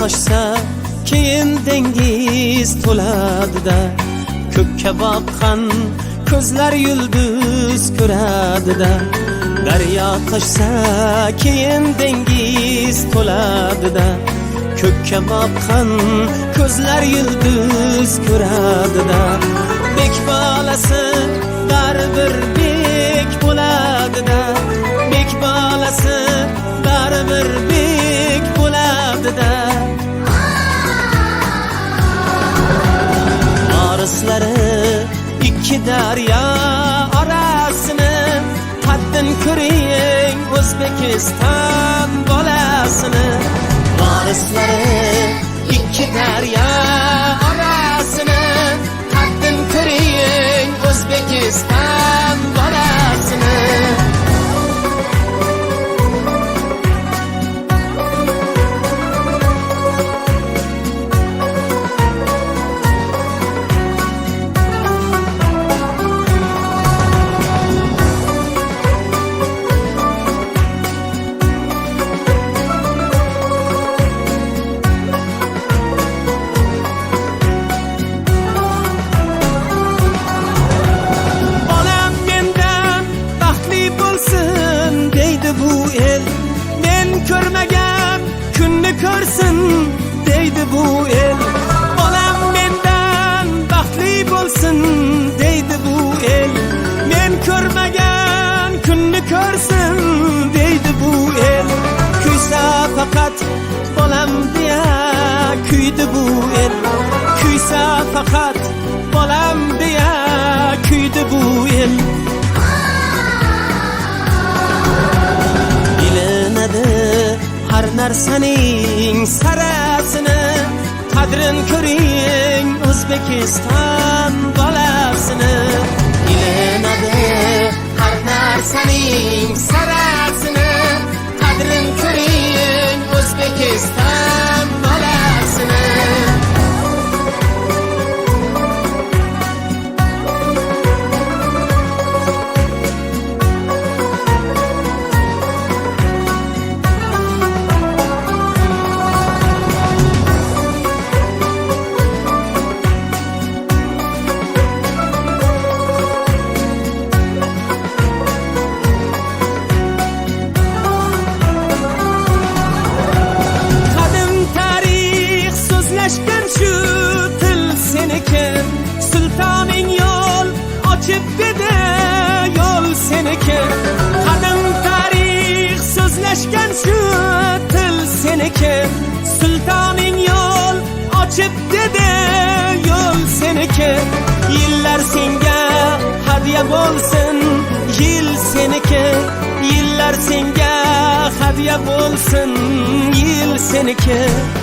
toshsa keyin dengiz to'ladida, ko'kka boqqan ko'zlar yulduz ko'radida. Daryo toshsa keyin dengiz to'ladida, ko'kka boqqan ko'zlar yulduz ko'radida. Bek bolasi baribir bek bo'ladida, bek bolasi baribir bek bo'ladida. Orislari ikki daryo orasini, haddin ko'ring O'zbekiston bolasini. Orislari ikki daryo orasini, haddin ko'ring O'zbekiston bolasini. Ko'rmagan kunni ko'rsin deydi bu el. Bolam mendan baxtli bo'lsin deydi bu el. Men ko'rmagan kunni ko'rsin deydi bu el. Kuysa faqat bolam deya kuydi bu el. Kuysa faqat bolam deya kuydi bu el. Har narsaning sarasini, qadrin ko'ring O'zbekiston bolasini. Ilinadi har narsaning sarasini, qadrin ko'ring O'zbekiston bolasini. Sultoning yo'l ochib dedi, yo'l seniki. Qadim tarix so'zlashgan shu til seniki. Sultoning yo'l ochib dedi, yo'l seniki. Yillar senga hadya bo'lsin, yil seniki. Yillar senga hadya bo'lsin, yil seniki.